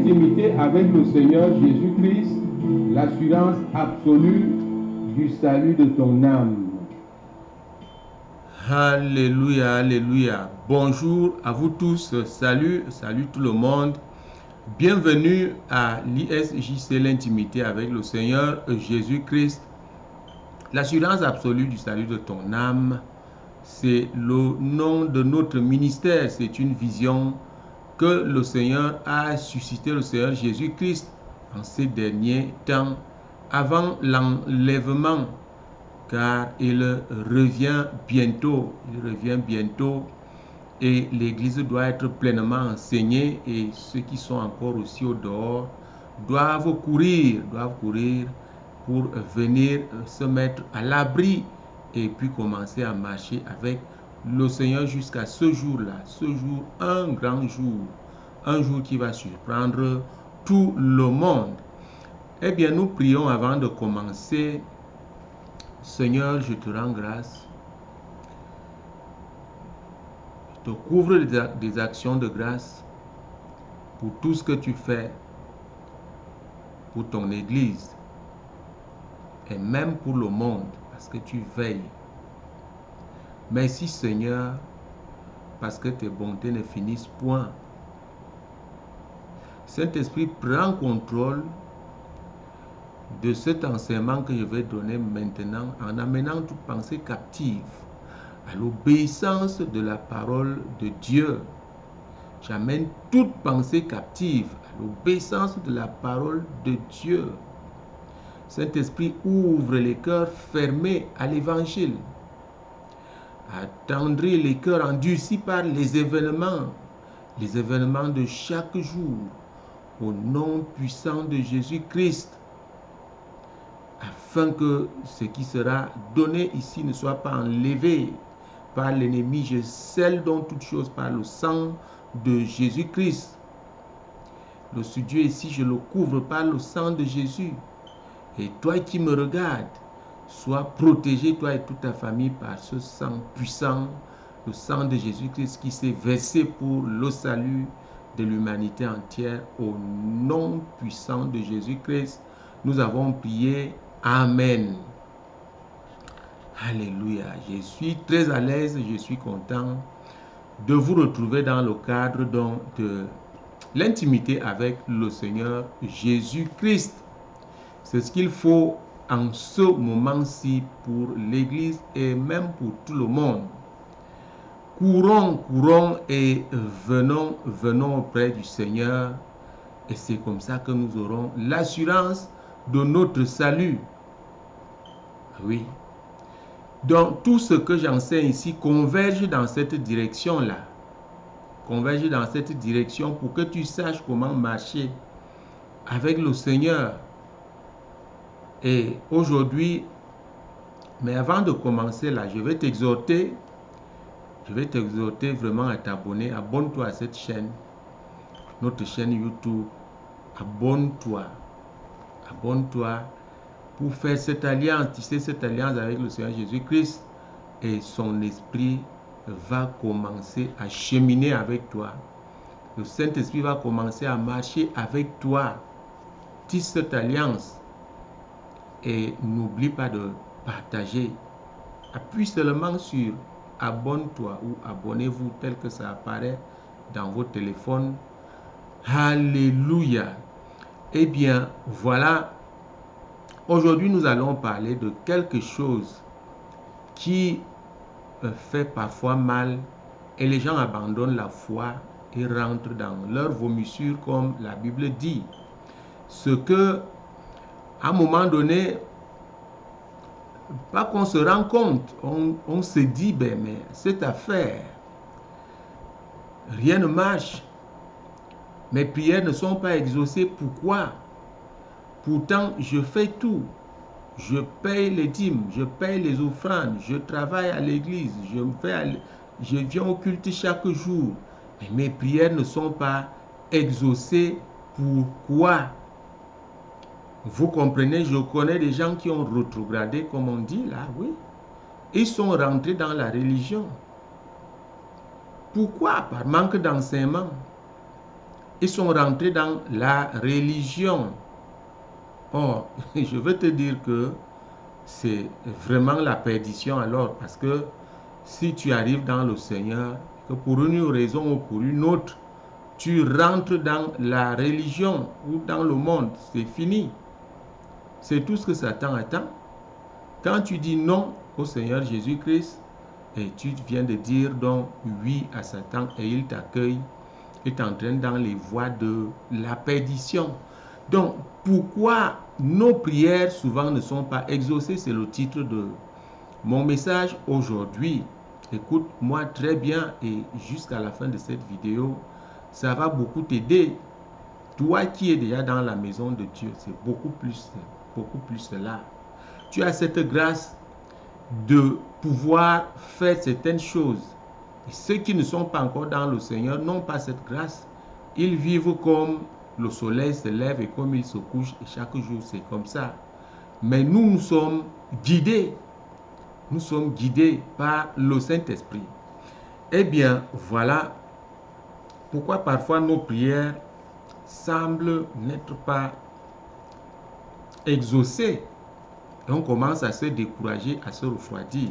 l'intimité avec le Seigneur Jésus-Christ, l'assurance absolue du salut de ton âme. Alléluia, alléluia. Bonjour à vous tous, salut tout le monde. Bienvenue à l'ISJC, l'intimité avec le Seigneur Jésus-Christ. L'assurance absolue du salut de ton âme, c'est le nom de notre ministère. C'est une vision que le Seigneur a suscité, le Seigneur Jésus-Christ, en ces derniers temps, avant l'enlèvement, car il revient bientôt. Il revient bientôt et l'Église doit être pleinement enseignée, et ceux qui sont encore aussi au dehors doivent courir pour venir se mettre à l'abri et puis commencer à marcher avec le Seigneur jusqu'à ce jour-là. Ce jour, un grand jour, un jour qui va surprendre tout le monde. Eh bien, nous prions avant de commencer. Seigneur, je te rends grâce. Je te couvre des actions de grâce pour tout ce que tu fais pour ton Église et même pour le monde, parce que tu veilles. Merci Seigneur, parce que tes bontés ne finissent point. Saint-Esprit, prends contrôle de cet enseignement que je vais donner maintenant, en amenant toute pensée captive à l'obéissance de la parole de Dieu. J'amène toute pensée captive à l'obéissance de la parole de Dieu. Saint-Esprit, ouvre les cœurs fermés à l'évangile. Attendris les cœurs endurcis par les événements de chaque jour, au nom puissant de Jésus-Christ, afin que ce qui sera donné ici ne soit pas enlevé par l'ennemi. Je scelle donc toutes choses par le sang de Jésus-Christ. Le studio ici, je le couvre par le sang de Jésus. Et toi qui me regardes, sois protégé, toi et toute ta famille, par ce sang puissant, le sang de Jésus-Christ qui s'est versé pour le salut de l'humanité entière. Au nom puissant de Jésus-Christ, nous avons prié. Amen. Alléluia. Je suis très à l'aise, je suis content de vous retrouver dans le cadre de l'intimité avec le Seigneur Jésus-Christ. C'est ce qu'il faut en ce moment-ci pour l'Église et même pour tout le monde. Courons et venons auprès du Seigneur, et c'est comme ça que nous aurons l'assurance de notre salut. Oui. Donc, tout ce que j'enseigne ici converge dans cette direction-là. Converge dans cette direction pour que tu saches comment marcher avec le Seigneur. Et aujourd'hui, mais avant de commencer là, je vais t'exhorter vraiment à t'abonner. Abonne-toi à cette chaîne, notre chaîne YouTube. Abonne-toi pour faire cette alliance. Tu sais, cette alliance avec le Seigneur Jésus-Christ, et son esprit va commencer à cheminer avec toi. Le Saint-Esprit va commencer à marcher avec toi. Tisse cette alliance et n'oublie pas de partager. Appuie seulement sur abonne-toi ou abonnez-vous tel que ça apparaît dans vos téléphones. Alléluia. Eh bien, voilà. Aujourd'hui, nous allons parler de quelque chose qui fait parfois mal, et les gens abandonnent la foi et rentrent dans leur vomissure, comme la Bible dit. Ce que, à un moment donné, pas qu'on se rend compte, on se dit, ben, mais cette affaire, rien ne marche. Mes prières ne sont pas exaucées. Pourquoi? Pourtant, je fais tout. Je paye les dîmes, je paye les offrandes, je travaille à l'église, je viens au culte chaque jour. Mais mes prières ne sont pas exaucées. Pourquoi? Vous comprenez, je connais des gens qui ont rétrogradé, comme on dit là, oui. Ils sont rentrés dans la religion. Pourquoi? Par manque d'enseignement. ils sont rentrés dans la religion. Or, je veux te dire que c'est vraiment la perdition alors, parce que si tu arrives dans le Seigneur, que pour une raison ou pour une autre, tu rentres dans la religion ou dans le monde, c'est fini. C'est tout ce que Satan attend. Quand tu dis non au Seigneur Jésus-Christ, et tu viens de dire donc oui à Satan, et il t'accueille, et t'entraîne dans les voies de la perdition. Donc, pourquoi nos prières souvent ne sont pas exaucées? C'est le titre de mon message aujourd'hui. Écoute-moi très bien et jusqu'à la fin de cette vidéo, ça va beaucoup t'aider. Toi qui es déjà dans la maison de Dieu, c'est beaucoup plus cela. Tu as cette grâce de pouvoir faire certaines choses. Et ceux qui ne sont pas encore dans le Seigneur n'ont pas cette grâce. Ils vivent comme le soleil se lève et comme il se couche, et chaque jour c'est comme ça. Mais nous sommes guidés. Nous sommes guidés par le Saint-Esprit. Eh bien, voilà pourquoi parfois nos prières semblent n'être pas exaucées. Et on commence à se décourager, à se refroidir.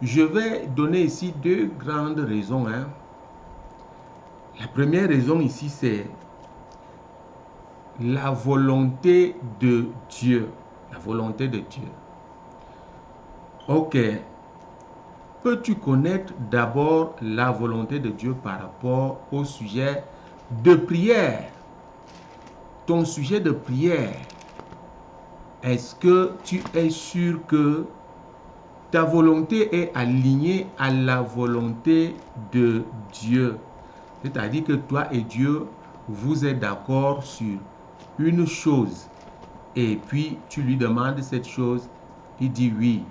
Je vais donner ici deux grandes raisons. La première raison ici, c'est la volonté de Dieu. La volonté de Dieu. Ok. Peux-tu connaître d'abord la volonté de Dieu par rapport au sujet de prière? Ton sujet de prière, est-ce que tu es sûr que ta volonté est alignée à la volonté de Dieu? C'est-à-dire que toi et Dieu, vous êtes d'accord sur une chose. Et puis, tu lui demandes cette chose. Il dit oui,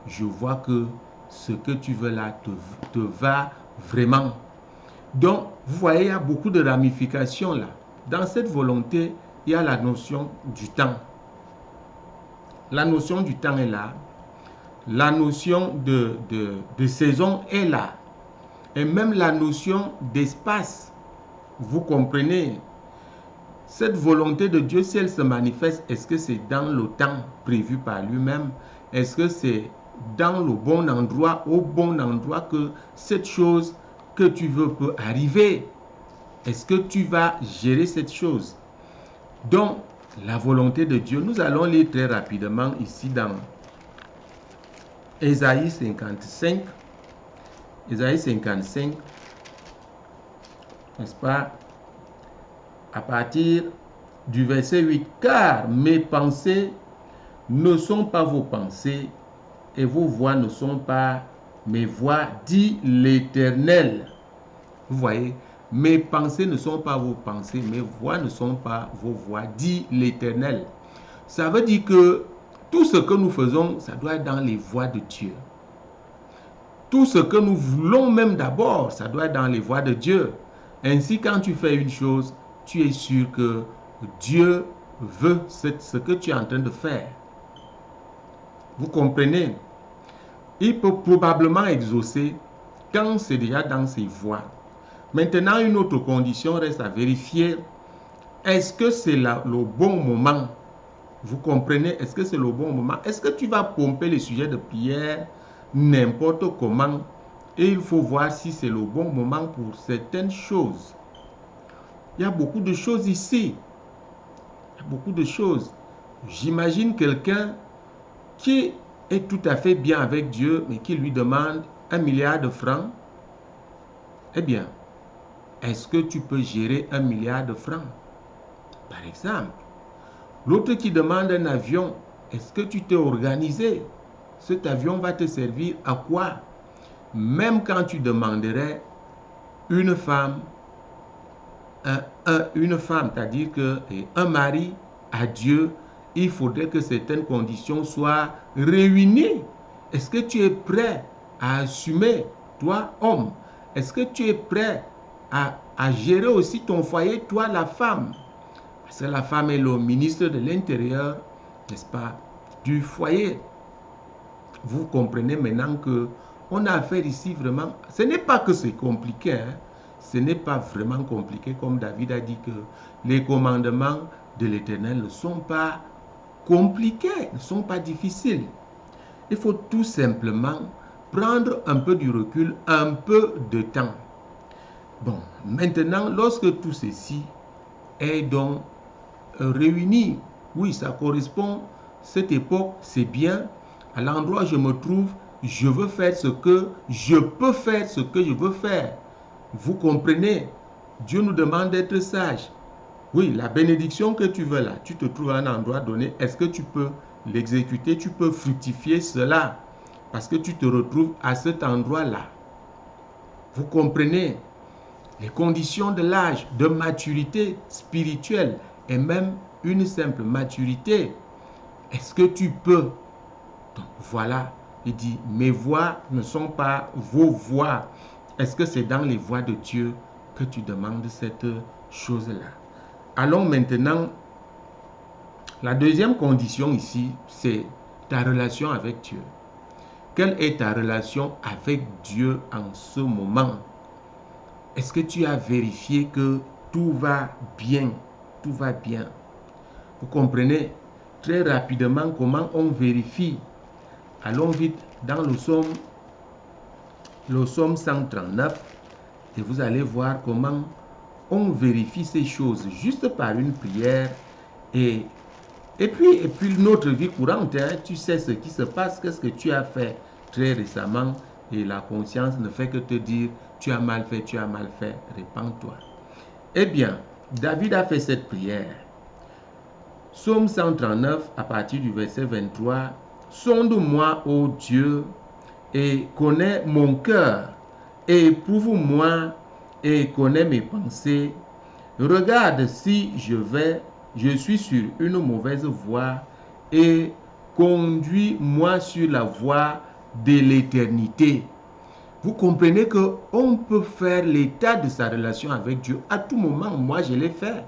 je vois que ce que tu veux là te va vraiment. Donc, vous voyez, il y a beaucoup de ramifications là. Dans cette volonté, il y a la notion du temps. La notion du temps est là. La notion de saison est là. Et même la notion d'espace. Vous comprenez? Cette volonté de Dieu, si elle se manifeste, est-ce que c'est dans le temps prévu par lui-même? Est-ce que c'est dans le bon endroit, au bon endroit que cette chose que tu veux peut arriver? Est-ce que tu vas gérer cette chose? Donc, la volonté de Dieu, nous allons lire très rapidement ici dans Ésaïe 55. Ésaïe 55, n'est-ce pas? À partir du verset 8. Car mes pensées ne sont pas vos pensées et vos voix ne sont pas mes voix, dit l'Éternel. Vous voyez, mes pensées ne sont pas vos pensées, mes voix ne sont pas vos voix, dit l'Éternel. Ça veut dire que tout ce que nous faisons, ça doit être dans les voies de Dieu. Tout ce que nous voulons même d'abord, ça doit être dans les voies de Dieu. Ainsi, quand tu fais une chose, tu es sûr que Dieu veut ce que tu es en train de faire. Vous comprenez? Il peut probablement exaucer quand c'est déjà dans ses voies. Maintenant, une autre condition reste à vérifier. Est-ce que c'est le bon moment? Vous comprenez? Est-ce que c'est le bon moment? Est-ce que tu vas pomper les sujets de prière n'importe comment? Et il faut voir si c'est le bon moment pour certaines choses. Il y a beaucoup de choses ici. Il y a beaucoup de choses. J'imagine quelqu'un qui est tout à fait bien avec Dieu, mais qui lui demande 1 milliard de francs. Eh bien, est-ce que tu peux gérer 1 milliard de francs? Par exemple, l'autre qui demande un avion, est-ce que tu t'es organisé? Cet avion va te servir à quoi? Même quand tu demanderais une femme, c'est-à-dire qu'un mari à Dieu, il faudrait que certaines conditions soient réunies. Est-ce que tu es prêt à assumer, toi, homme? Est-ce que tu es prêt à gérer aussi ton foyer, toi, la femme? Parce que la femme est le ministre de l'Intérieur, n'est-ce pas, du foyer. Vous comprenez maintenant que on a affaire ici vraiment, ce n'est pas que c'est compliqué, hein? ce n'est pas vraiment compliqué, comme David a dit que les commandements de l'Éternel ne sont pas compliqués, ne sont pas difficiles. Il faut tout simplement prendre un peu du recul, un peu de temps. Bon, maintenant, lorsque tout ceci est donc réuni, oui, ça correspond, cette époque, c'est bien, à l'endroit où je me trouve, je veux faire ce que je peux faire, ce que je veux faire. Vous comprenez? Dieu nous demande d'être sages. Oui, la bénédiction que tu veux là, tu te trouves à un endroit donné, est-ce que tu peux l'exécuter, tu peux fructifier cela? Parce que tu te retrouves à cet endroit-là. Vous comprenez? Les conditions de l'âge, de maturité spirituelle et même une simple maturité. Est-ce que tu peux? Donc voilà, il dit, mes voies ne sont pas vos voies. Est-ce que c'est dans les voies de Dieu que tu demandes cette chose-là? Allons maintenant, la deuxième condition ici, c'est ta relation avec Dieu. Quelle est ta relation avec Dieu en ce moment? Est-ce que tu as vérifié que tout va bien? Tout va bien. Vous comprenez très rapidement comment on vérifie. Allons vite dans le psaume 139 et vous allez voir comment on vérifie ces choses juste par une prière et puis notre vie courante, hein, tu sais ce qui se passe, qu'est-ce que tu as fait très récemment et la conscience ne fait que te dire tu as mal fait, répands-toi. Eh bien, David a fait cette prière. Psaume 139 à partir du verset 23. Sonde-moi, ô Dieu, et connais mon cœur, et éprouve-moi et connais mes pensées. Regarde si je suis sur une mauvaise voie et conduis-moi sur la voie de l'éternité. Vous comprenez qu'on peut faire l'état de sa relation avec Dieu à tout moment. Moi, je l'ai fait.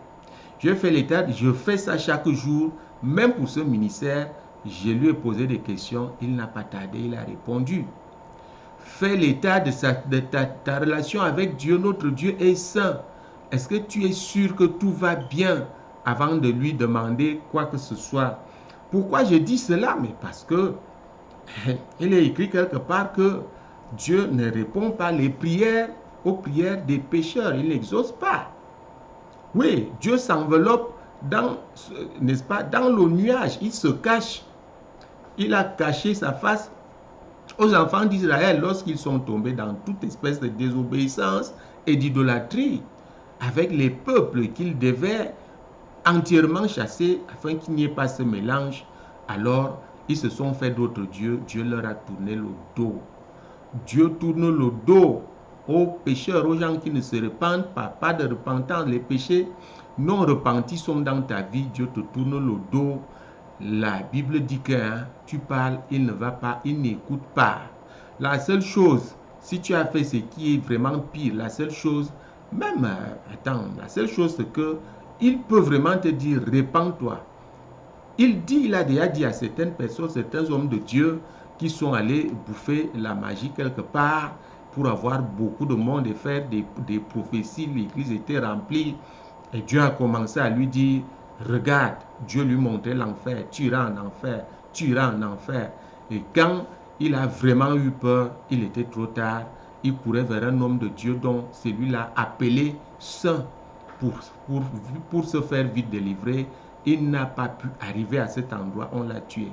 Je fais l'état, je fais ça chaque jour, même pour ce ministère. Je lui ai posé des questions, il n'a pas tardé, il a répondu. Fais l'état de ta relation avec Dieu. Notre Dieu est saint. Est-ce que tu es sûr que tout va bien avant de lui demander quoi que ce soit? Pourquoi je dis cela? Mais parce que il est écrit quelque part que Dieu ne répond pas aux prières des pécheurs. Il n'exauce pas. Oui, Dieu s'enveloppe n'est-ce pas, dans le nuage. Il se cache. Il a caché sa face aux enfants d'Israël lorsqu'ils sont tombés dans toute espèce de désobéissance et d'idolâtrie avec les peuples qu'ils devaient entièrement chasser afin qu'il n'y ait pas ce mélange. Alors, ils se sont fait d'autres dieux. Dieu leur a tourné le dos. Dieu tourne le dos aux pécheurs, aux gens qui ne se repentent pas de repentance. Les péchés non repentis sont dans ta vie. Dieu te tourne le dos. La Bible dit que tu parles, il ne va pas, il n'écoute pas. La seule chose, si tu as fait ce qui est vraiment pire, la seule chose, la seule chose c'est que il peut vraiment te dire, répands-toi. Il a déjà dit à certaines personnes, certains hommes de Dieu qui sont allés bouffer la magie quelque part pour avoir beaucoup de monde et faire des prophéties, l'église était remplie et Dieu a commencé à lui dire, regarde, Dieu lui montrait l'enfer, tu iras en enfer, tu iras en enfer. Et quand il a vraiment eu peur, il était trop tard, il courait vers un homme de Dieu dont celui-là appelé saint pour se faire vite délivrer. Il n'a pas pu arriver à cet endroit, on l'a tué.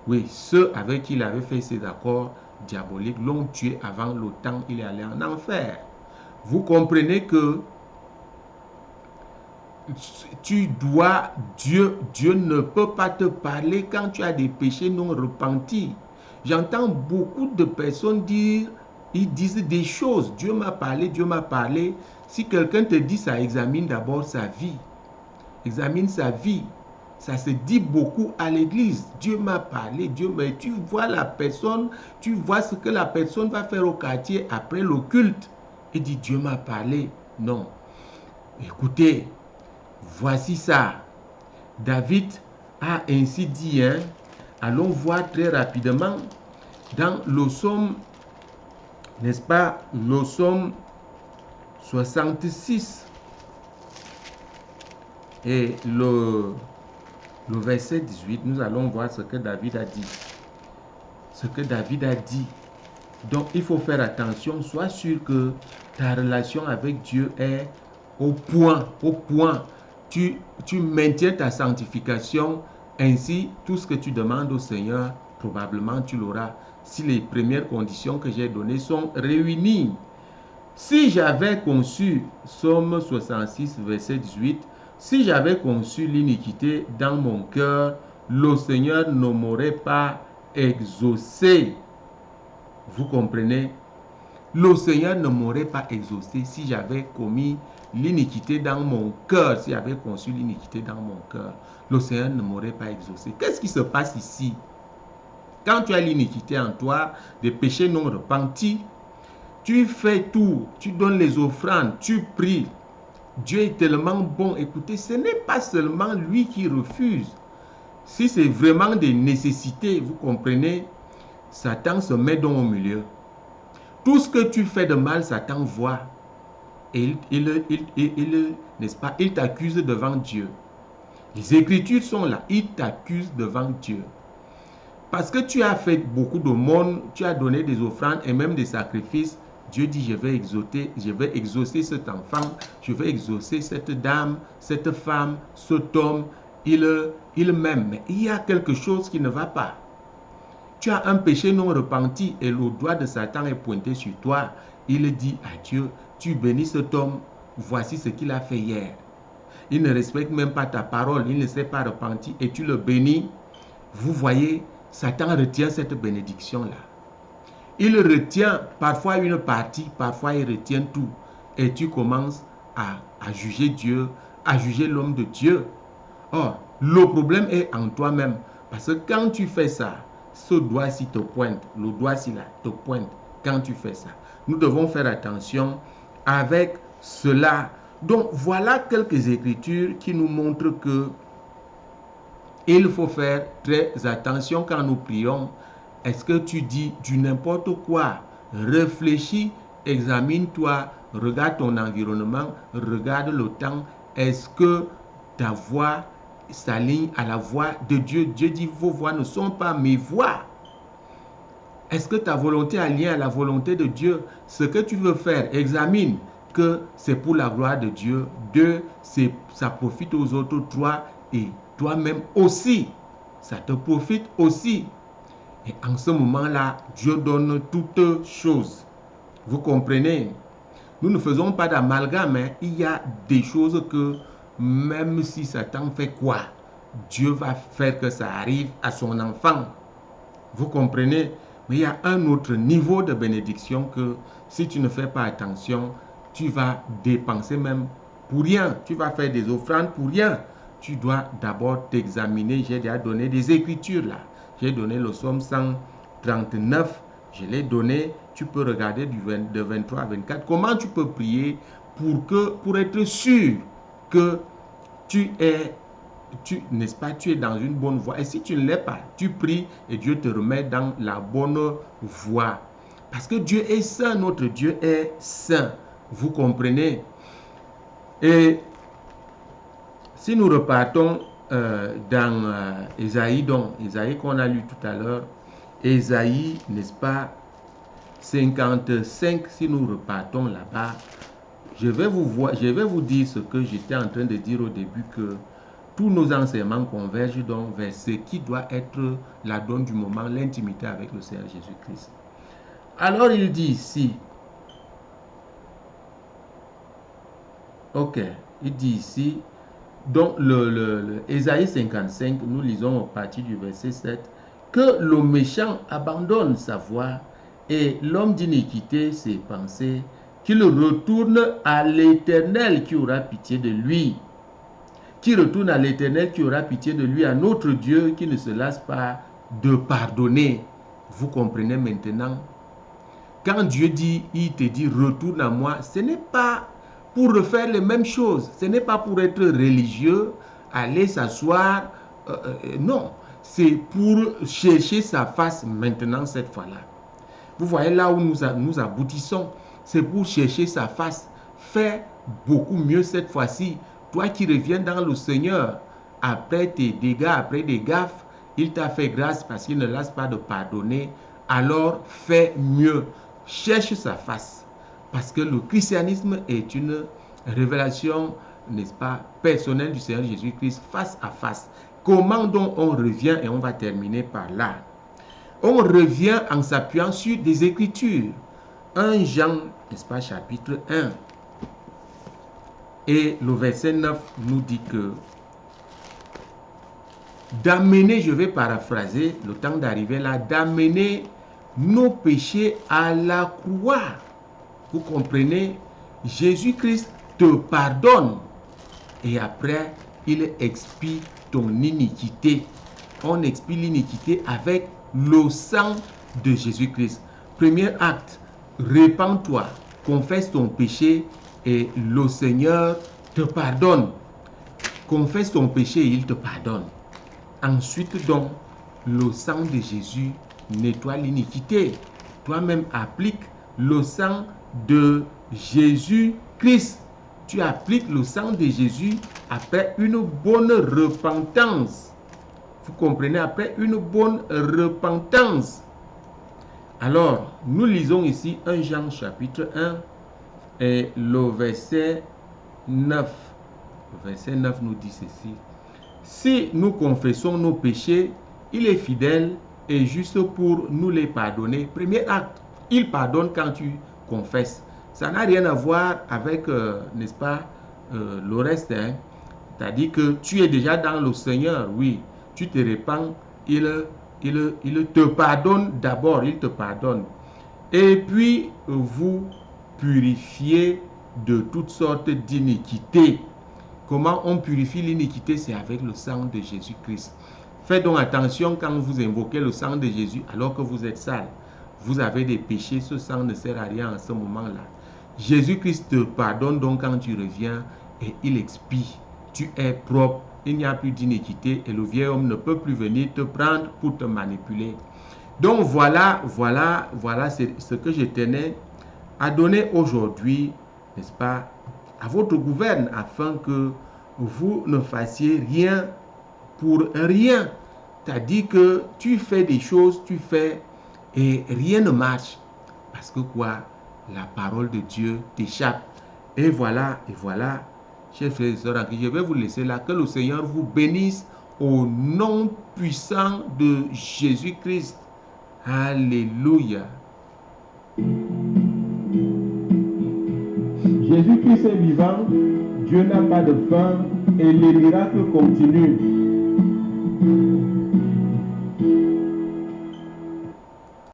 Oui, ceux avec qui il avait fait ses accords diaboliques l'ont tué avant le temps, il est allé en enfer. Vous comprenez que Dieu ne peut pas te parler quand tu as des péchés non repentis. J'entends beaucoup de personnes dire, ils disent des choses, Dieu m'a parlé, Dieu m'a parlé. Si quelqu'un te dit ça, examine d'abord sa vie. Examine sa vie. Ça se dit beaucoup à l'église. Dieu m'a parlé, mais tu vois la personne, tu vois ce que la personne va faire au quartier après le culte. Et dit Dieu m'a parlé. Non. Écoutez, voici ça. David a ainsi dit, allons voir très rapidement dans le psaume, n'est-ce pas, le psaume 66. Et le verset 18, nous allons voir ce que David a dit. Ce que David a dit. Donc, il faut faire attention. Sois sûr que ta relation avec Dieu est au point. Tu maintiens ta sanctification. Ainsi, tout ce que tu demandes au Seigneur, probablement tu l'auras. Si les premières conditions que j'ai données sont réunies. Si j'avais conçu, Psaume 66, verset 18, si j'avais conçu l'iniquité dans mon cœur, le Seigneur ne m'aurait pas exaucé. Vous comprenez? Le Seigneur ne m'aurait pas exaucé si j'avais commis l'iniquité dans mon cœur, si j'avais conçu l'iniquité dans mon cœur. Le Seigneur ne m'aurait pas exaucé. Qu'est-ce qui se passe ici? Quand tu as l'iniquité en toi, des péchés non repentis, tu fais tout, tu donnes les offrandes, tu pries. Dieu est tellement bon. Écoutez, ce n'est pas seulement lui qui refuse. Si c'est vraiment des nécessités, vous comprenez, Satan se met donc au milieu. Tout ce que tu fais de mal, Satan voit. Et n'est-ce pas, il t'accuse devant Dieu. Les Écritures sont là. Il t'accuse devant Dieu. Parce que tu as fait beaucoup de monde, tu as donné des offrandes et même des sacrifices. Dieu dit, je vais exaucer cet enfant, je vais exaucer cette dame, cette femme, cet homme. Il m'aime. Mais il y a quelque chose qui ne va pas. Tu as un péché non repenti et le doigt de Satan est pointé sur toi. Il dit à Dieu, tu bénis cet homme, voici ce qu'il a fait hier. Il ne respecte même pas ta parole, il ne s'est pas repenti et tu le bénis. Vous voyez, Satan retient cette bénédiction-là. Il retient parfois une partie, parfois il retient tout. Et tu commences à juger Dieu, à juger l'homme de Dieu. Or, le problème est en toi-même. Parce que quand tu fais ça, ce doigt-ci te pointe, le doigt-ci là te pointe quand tu fais ça. Nous devons faire attention avec cela. Donc, voilà quelques écritures qui nous montrent que il faut faire très attention quand nous prions. Est-ce que tu dis du n'importe quoi? Réfléchis, examine-toi, regarde ton environnement, regarde le temps. Est-ce que ta voix s'aligne à la voix de Dieu? Dieu dit, vos voix ne sont pas mes voix. Est-ce que ta volonté est alignée à la volonté de Dieu? Ce que tu veux faire, examine que c'est pour la gloire de Dieu. 2, ça profite aux autres. 3, et toi-même aussi. Ça te profite aussi. Et en ce moment-là, Dieu donne toutes choses. Vous comprenez? Nous ne faisons pas d'amalgame, mais il y a des choses que même si Satan fait quoi, Dieu va faire que ça arrive à son enfant. Vous comprenez? Mais il y a un autre niveau de bénédiction que si tu ne fais pas attention, tu vas dépenser même pour rien. Tu vas faire des offrandes pour rien. Tu dois d'abord t'examiner. J'ai déjà donné des écritures là. J'ai donné le psaume 139. Je l'ai donné. Tu peux regarder de 23 à 24. Comment tu peux prier pour être sûr que tu es dans une bonne voie. Et si tu ne l'es pas, tu pries et Dieu te remet dans la bonne voie. Parce que Dieu est saint, notre Dieu est saint. Vous comprenez? Et si nous repartons dans Ésaïe, donc Ésaïe qu'on a lu tout à l'heure, Ésaïe, n'est-ce pas, 55, si nous repartons là-bas, je vais vous dire ce que j'étais en train de dire au début, que tous nos enseignements convergent donc vers ce qui doit être la donne du moment, l'intimité avec le Seigneur Jésus-Christ. Alors il dit ici, ok, il dit ici, donc le Ésaïe 55, nous lisons à partir du verset 7, que le méchant abandonne sa voie et l'homme d'iniquité ses pensées, qu'il retourne à l'Éternel qui aura pitié de lui. Qui retourne à l'Éternel qui aura pitié de lui, à notre Dieu qui ne se lasse pas de pardonner. Vous comprenez maintenant? Quand Dieu dit, il te dit retourne à moi, ce n'est pas pour refaire les mêmes choses. Ce n'est pas pour être religieux, aller s'asseoir. Non, c'est pour chercher sa face maintenant cette fois-là. Vous voyez là où nous aboutissons. C'est pour chercher sa face. fais beaucoup mieux cette fois-ci. Toi qui reviens dans le Seigneur, après tes dégâts, après des gaffes, il t'a fait grâce parce qu'il ne lasse pas de pardonner. Alors fais mieux. Cherche sa face. Parce que le christianisme est une révélation, n'est-ce pas, personnelle du Seigneur Jésus-Christ face à face. Comment donc on revient, et on va terminer par là. On revient en s'appuyant sur des Écritures. 1 Jean, n'est-ce pas, chapitre 1. Et le verset 9 nous dit que d'amener, je vais paraphraser, le temps d'arriver là, d'amener nos péchés à la croix. Vous comprenez? Jésus-Christ te pardonne et après, il expie ton iniquité. On expie l'iniquité avec le sang de Jésus-Christ. Premier acte, répands-toi, confesse ton péché et le Seigneur te pardonne. Confesse ton péché et il te pardonne. Ensuite donc, le sang de Jésus nettoie l'iniquité. Toi-même applique le sang de Jésus-Christ. Tu appliques le sang de Jésus après une bonne repentance. Vous comprenez? Après une bonne repentance. Alors, nous lisons ici 1 Jean chapitre 1 et le verset 9. Le verset 9 nous dit ceci. Si nous confessons nos péchés, il est fidèle et juste pour nous les pardonner. Premier acte, il pardonne quand tu confesses. Ça n'a rien à voir avec, n'est-ce pas, le reste. Hein? C'est-à-dire que tu es déjà dans le Seigneur, oui. Tu te répands, il te pardonne d'abord, il te pardonne. Et puis, vous purifiez de toutes sortes d'iniquités. Comment on purifie l'iniquité? C'est avec le sang de Jésus-Christ. Faites donc attention quand vous invoquez le sang de Jésus alors que vous êtes sale. Vous avez des péchés, ce sang ne sert à rien en ce moment-là. Jésus-Christ te pardonne donc quand tu reviens et il expie. Tu es propre, il n'y a plus d'iniquité et le vieil homme ne peut plus venir te prendre pour te manipuler. Donc voilà c'est ce que je tenais à donner aujourd'hui, n'est-ce pas, à votre gouverne afin que vous ne fassiez rien pour rien. C'est-à-dire que tu fais des choses, tu fais et rien ne marche. Parce que quoi? La parole de Dieu t'échappe. Et voilà, chers frères et sœurs, je vais vous laisser là. Que le Seigneur vous bénisse au nom puissant de Jésus-Christ. Alléluia. Jésus-Christ est vivant, Dieu n'a pas de fin et les miracles continuent.